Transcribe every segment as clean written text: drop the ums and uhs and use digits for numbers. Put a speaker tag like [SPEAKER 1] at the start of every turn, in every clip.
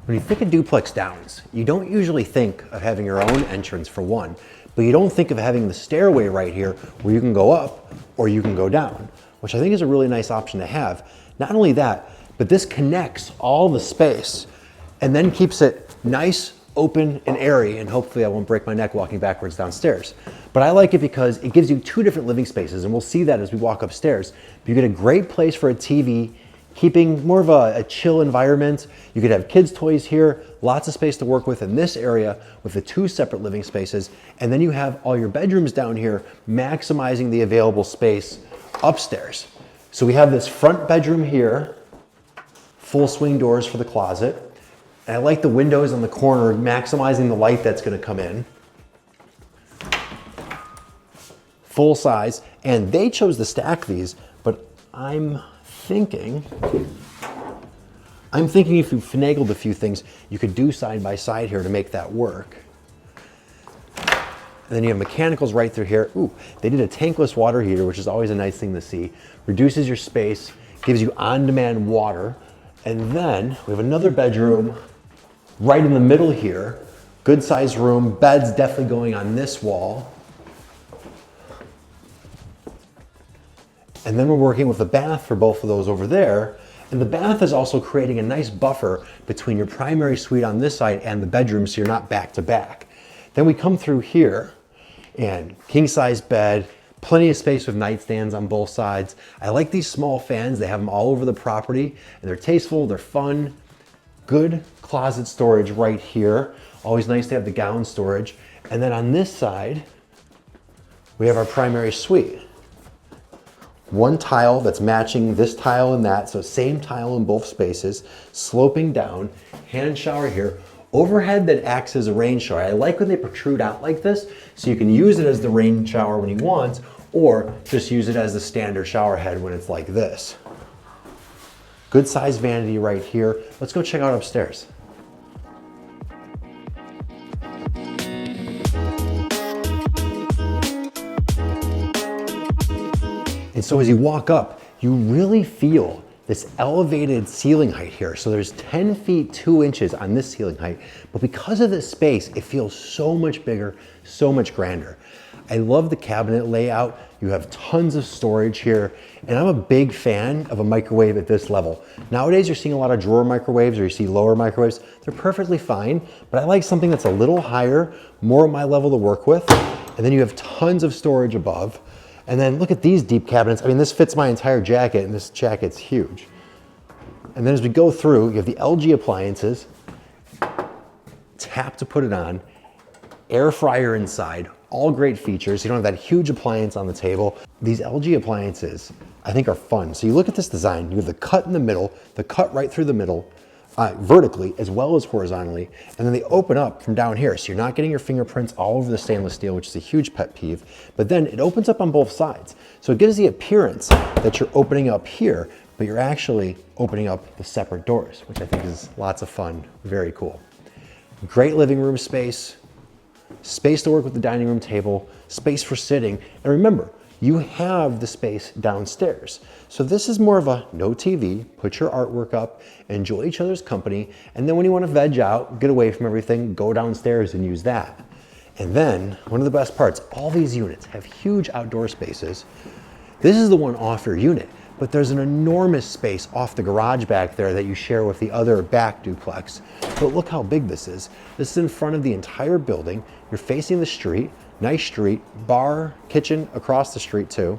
[SPEAKER 1] When you think of duplex downs, you don't usually think of having your own entrance for one, but you don't think of having the stairway right here where you can go up or you can go down, which I think is a really nice option to have. Not only that, but this connects all the space and then keeps it nice, open, and airy, and hopefully I won't break my neck walking backwards downstairs. But I like it because it gives you two different living spaces, and we'll see that as we walk upstairs. But you get a great place for a TV, keeping more of a chill environment. You could have kids' toys here, lots of space to work with in this area with the two separate living spaces. And then you have all your bedrooms down here, maximizing the available space upstairs. So we have this front bedroom here, full swing doors for the closet. And I like the windows on the corner, maximizing the light that's gonna come in. Full size, and they chose to stack these, but I'm thinking if you finagled a few things, you could do side by side here to make that work. And then you have mechanicals right through here. Ooh, they did a tankless water heater, which is always a nice thing to see. Reduces your space, gives you on-demand water. And then we have another bedroom right in the middle here. Good sized room, beds definitely going on this wall. And then we're working with the bath for both of those over there. And the bath is also creating a nice buffer between your primary suite on this side and the bedroom, so you're not back to back. Then we come through here and king size bed, plenty of space with nightstands on both sides. I like these small fans. They have them all over the property and they're tasteful, they're fun. Good closet storage right here. Always nice to have the gown storage. And then on this side, we have our primary suite. One tile that's matching this tile and that, so same tile in both spaces, sloping down, hand shower here, overhead that acts as a rain shower. I like when they protrude out like this, so you can use it as the rain shower when you want, or just use it as the standard shower head when it's like this. Good size vanity right here. Let's go check out upstairs. And so as you walk up, you really feel this elevated ceiling height here. So there's 10 feet 2 inches on this ceiling height, but because of this space, it feels so much bigger, so much grander. I love the cabinet layout. You have tons of storage here, and I'm a big fan of a microwave at this level. Nowadays, you're seeing a lot of drawer microwaves or you see lower microwaves. They're perfectly fine, but I like something that's a little higher, more at my level to work with. And then you have tons of storage above. And then look at these deep cabinets. I mean, this fits my entire jacket, and this jacket's huge. And then as we go through, you have the LG appliances, tap to put it on, air fryer inside, all great features. You don't have that huge appliance on the table. These LG appliances, I think, are fun. So you look at this design, you have the cut in the middle, the cut right through the middle, vertically as well as horizontally, and then they open up from down here, so you're not getting your fingerprints all over the stainless steel, which is a huge pet peeve, but then it opens up on both sides. So it gives the appearance that you're opening up here, but you're actually opening up the separate doors, which I think is lots of fun, very cool. Great living room space, space to work with the dining room table, space for sitting, and remember, you have the space downstairs. So this is more of a no TV, put your artwork up, enjoy each other's company, and then when you want to veg out, get away from everything, go downstairs and use that. And then, one of the best parts, all these units have huge outdoor spaces. This is the one off your unit, but there's an enormous space off the garage back there that you share with the other back duplex. But look how big this is. This is in front of the entire building. You're facing the street. Nice street, bar, kitchen across the street too.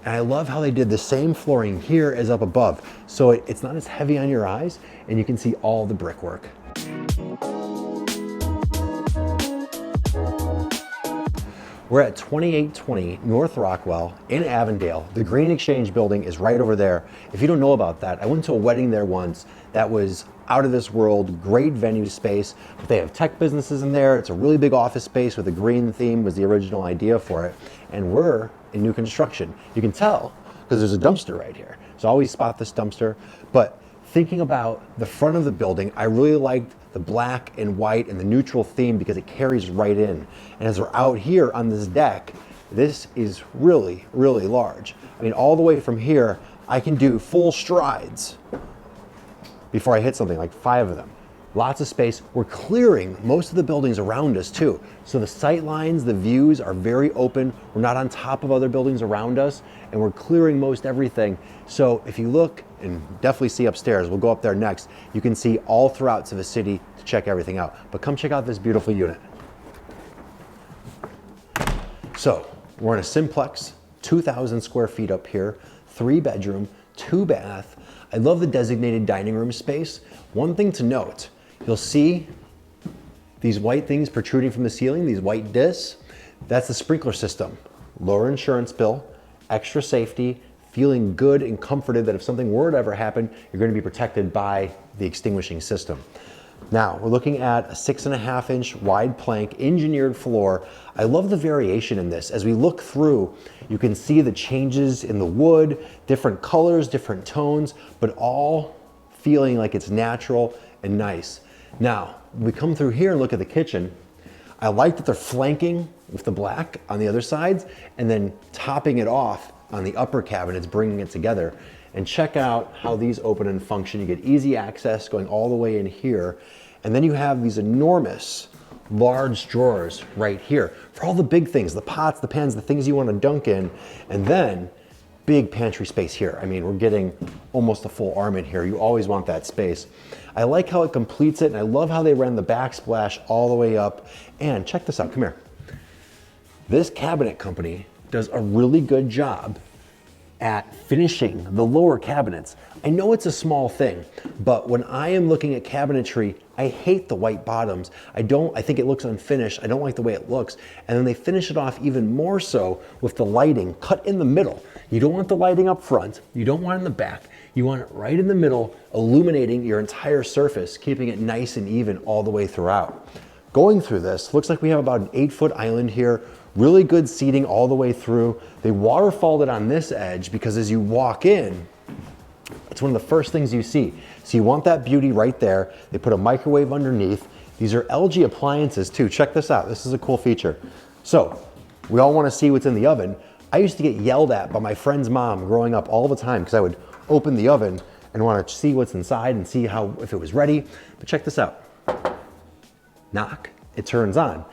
[SPEAKER 1] And I love how they did the same flooring here as up above. So it's not as heavy on your eyes and you can see all the brickwork. We're at 2820 North Rockwell in Avondale. The Green Exchange building is right over there. If you don't know about that, I went to a wedding there once that was out of this world, great venue space. But they have tech businesses in there. It's a really big office space with a green theme was the original idea for it. And we're in new construction. You can tell because there's a dumpster right here. So always spot this dumpster. But thinking about the front of the building, I really liked the black and white and the neutral theme because it carries right in. And as we're out here on this deck, this is really, really large. I mean, all the way from here, I can do full strides before I hit something, like 5 of them. Lots of space. We're clearing most of the buildings around us too. So the sight lines, the views are very open. We're not on top of other buildings around us, and we're clearing most everything. So if you look, and definitely see upstairs, we'll go up there next, you can see all throughout to the city to check everything out. But come check out this beautiful unit. So we're in a simplex, 2,000 square feet up here, 3 bedroom, 2 bath. I love the designated dining room space. One thing to note, you'll see these white things protruding from the ceiling, these white discs. That's the sprinkler system. Lower insurance bill, extra safety, feeling good and comforted that if something were to ever happen, you're going to be protected by the extinguishing system. Now, we're looking at a 6.5-inch wide plank engineered floor. I love the variation in this. As we look through, you can see the changes in the wood, different colors, different tones, but all feeling like it's natural and nice. Now, when we come through here and look at the kitchen, I like that they're flanking with the black on the other sides and then topping it off on the upper cabinets, bringing it together. And check out how these open and function. You get easy access going all the way in here. And then you have these enormous, large drawers right here for all the big things, the pots, the pans, the things you want to dunk in. And then big pantry space here. I mean, we're getting almost a full arm in here. You always want that space. I like how it completes it, and I love how they ran the backsplash all the way up. And check this out, come here. This cabinet company does a really good job at finishing the lower cabinets. I know it's a small thing, but when I am looking at cabinetry, I hate the white bottoms. I think it looks unfinished. I don't like the way it looks. And then they finish it off even more so with the lighting cut in the middle. You don't want the lighting up front. You don't want it in the back. You want it right in the middle, illuminating your entire surface, keeping it nice and even all the way throughout. Going through this, looks like we have about an 8-foot island here. Really good seating all the way through. They waterfalled it on this edge because as you walk in, it's one of the first things you see. So you want that beauty right there. They put a microwave underneath. These are LG appliances too. Check this out. This is a cool feature. So we all want to see what's in the oven. I used to get yelled at by my friend's mom growing up all the time because I would open the oven and want to see what's inside and see if it was ready. But check this out. Knock, it turns on.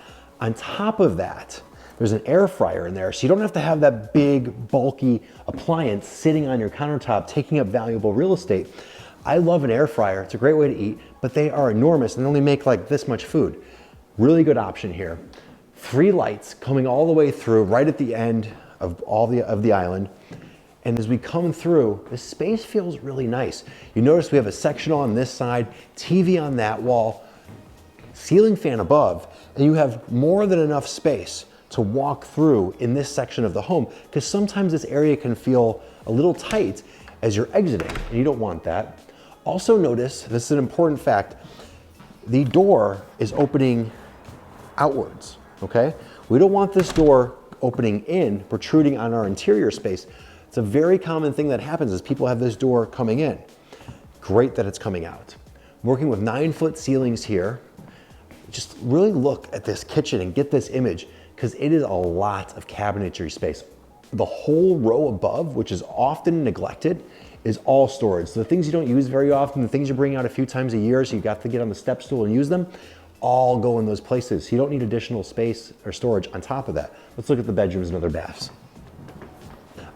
[SPEAKER 1] On top of that, there's an air fryer in there, so you don't have to have that big, bulky appliance sitting on your countertop, taking up valuable real estate. I love an air fryer. It's a great way to eat, but they are enormous and they only make like this much food. Really good option here. 3 lights coming all the way through, right at the end of the island. And as we come through, the space feels really nice. You notice we have a sectional on this side, TV on that wall, ceiling fan above, and you have more than enough space to walk through in this section of the home, because sometimes this area can feel a little tight as you're exiting, and you don't want that. Also notice, this is an important fact, the door is opening outwards, okay? We don't want this door opening in, protruding on our interior space. It's a very common thing that happens is people have this door coming in. Great that it's coming out. Working with 9-foot ceilings here. Just really look at this kitchen and get this image, because it is a lot of cabinetry space. The whole row above, which is often neglected, is all storage. So the things you don't use very often, the things you bring out a few times a year, so you got to get on the step stool and use them, all go in those places. So you don't need additional space or storage on top of that. Let's look at the bedrooms and other baths.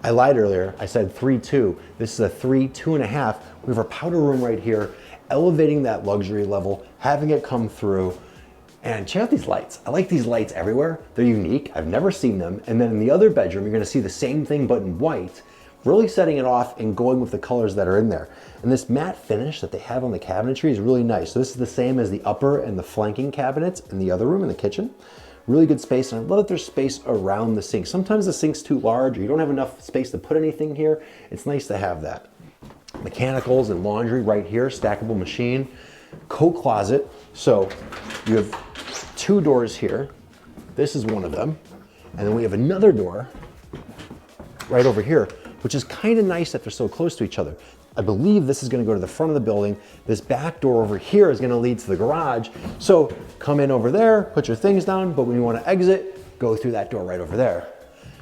[SPEAKER 1] I lied earlier, I said 3.2. This is a 3.2.5. We have our powder room right here, elevating that luxury level, having it come through. And check out these lights. I like these lights everywhere. They're unique. I've never seen them. And then in the other bedroom, you're gonna see the same thing but in white, really setting it off and going with the colors that are in there. And this matte finish that they have on the cabinetry is really nice. So this is the same as the upper and the flanking cabinets in the other room in the kitchen. Really good space, and I love that there's space around the sink. Sometimes the sink's too large or you don't have enough space to put anything here. It's nice to have that. Mechanicals and laundry right here, stackable machine. Coat closet. So you have 2 doors here. This is one of them. And then we have another door right over here, which is kind of nice that they're so close to each other. I believe this is going to go to the front of the building. This back door over here is going to lead to the garage. So come in over there, put your things down, but when you want to exit, go through that door right over there.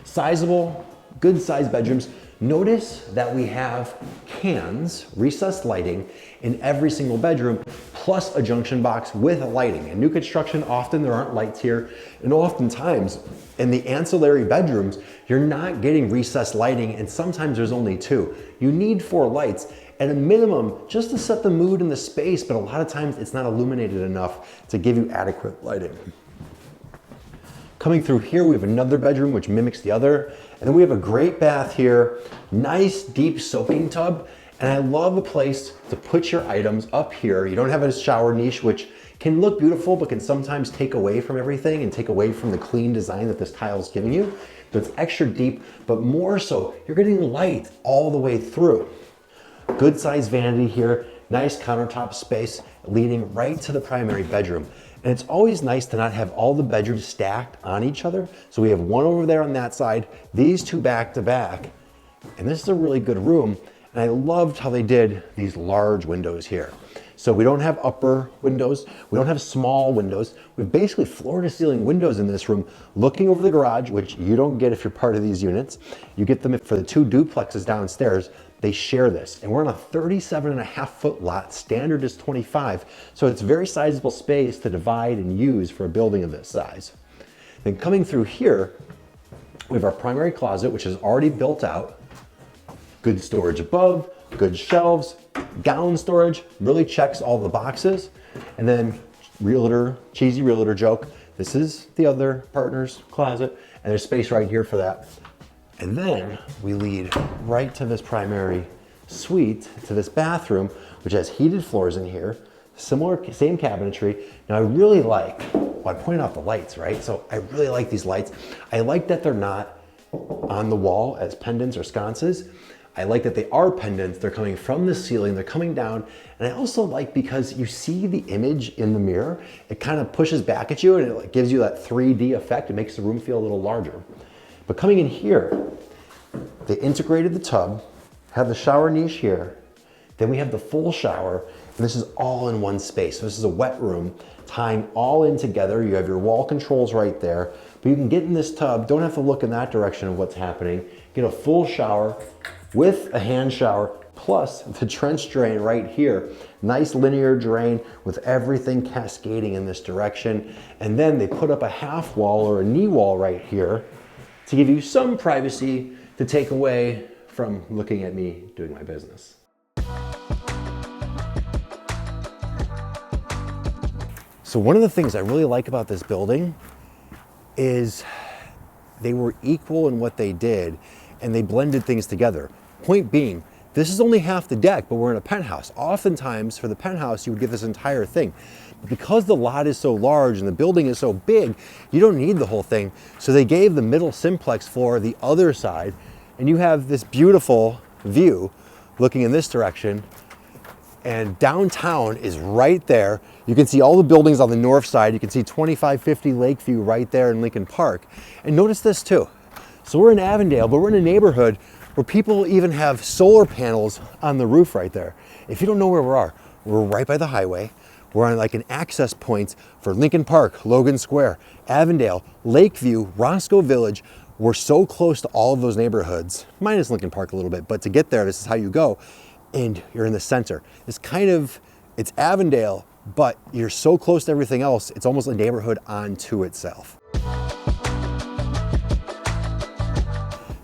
[SPEAKER 1] Sizable, good sized bedrooms. Notice that we have cans, recessed lighting, in every single bedroom, plus a junction box with lighting. In new construction, often there aren't lights here, and oftentimes in the ancillary bedrooms, you're not getting recessed lighting, and sometimes there's only 2. You need 4 lights at a minimum just to set the mood in the space, but a lot of times it's not illuminated enough to give you adequate lighting. Coming through here, we have another bedroom which mimics the other, and then we have a great bath here, nice deep soaking tub, and I love a place to put your items up here. You don't have a shower niche, which can look beautiful, but can sometimes take away from everything and take away from the clean design that this tile is giving you. So it's extra deep, but more so, you're getting light all the way through. Good sized vanity here, nice countertop space leading right to the primary bedroom. And it's always nice to not have all the bedrooms stacked on each other. So we have one over there on that side, these 2 back to back, and this is a really good room. And I loved how they did these large windows here. So we don't have upper windows, we don't have small windows. We have basically floor to ceiling windows in this room looking over the garage, which you don't get if you're part of these units. You get them for the 2 duplexes downstairs. They share this, and we're on a 37.5-foot lot. Standard is 25, so it's very sizable space to divide and use for a building of this size. Then coming through here, we have our primary closet, which is already built out. Good storage above, good shelves, gown storage, really checks all the boxes. And then cheesy realtor joke, this is the other partner's closet, and there's space right here for that. And then we lead right to this primary suite, to this bathroom, which has heated floors in here, same cabinetry. Now I really like, well, I pointed out the lights, right? So I really like these lights. I like that they're not on the wall as pendants or sconces. I like that they are pendants. They're coming from the ceiling, they're coming down. And I also like because you see the image in the mirror, it kind of pushes back at you and it gives you that 3D effect. It makes the room feel a little larger. But coming in here, they integrated the tub, have the shower niche here, then we have the full shower, and this is all in one space. So this is a wet room, tying all in together. You have your wall controls right there, but you can get in this tub, don't have to look in that direction of what's happening, get a full shower with a hand shower, plus the trench drain right here. Nice linear drain with everything cascading in this direction. And then they put up a half wall or a knee wall right here to give you some privacy to take away from looking at me doing my business. So one of the things I really like about this building is they were equal in what they did and they blended things together. Point being, this is only half the deck, but we're in a penthouse. Oftentimes for the penthouse, you would get this entire thing. But because the lot is so large and the building is so big, you don't need the whole thing. So they gave the middle simplex floor the other side, and you have this beautiful view looking in this direction. And downtown is right there. You can see all the buildings on the north side. You can see 2550 Lakeview right there in Lincoln Park. And notice this too. So we're in Avondale, but we're in a neighborhood where people even have solar panels on the roof right there. If you don't know where we are, we're right by the highway. We're on like an access point for Lincoln Park, Logan Square, Avondale, Lakeview, Roscoe Village. We're so close to all of those neighborhoods, minus Lincoln Park a little bit, but to get there, this is how you go. And you're in the center. It's Avondale, but you're so close to everything else, it's almost a neighborhood unto itself.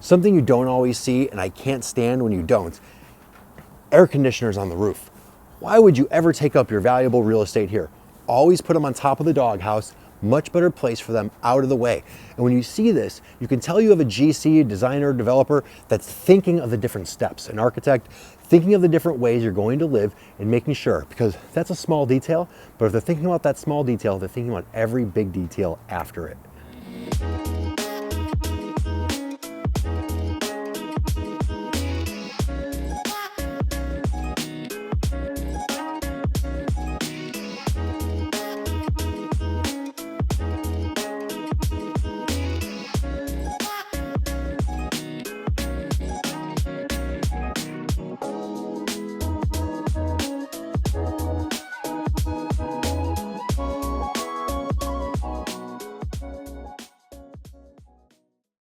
[SPEAKER 1] Something you don't always see, and I can't stand when you don't, air conditioners on the roof. Why would you ever take up your valuable real estate here? Always put them on top of the doghouse. Much better place for them out of the way. And when you see this, you can tell you have a GC, a designer, developer that's thinking of the different steps, an architect thinking of the different ways you're going to live and making sure, because that's a small detail, but if they're thinking about that small detail, they're thinking about every big detail after it.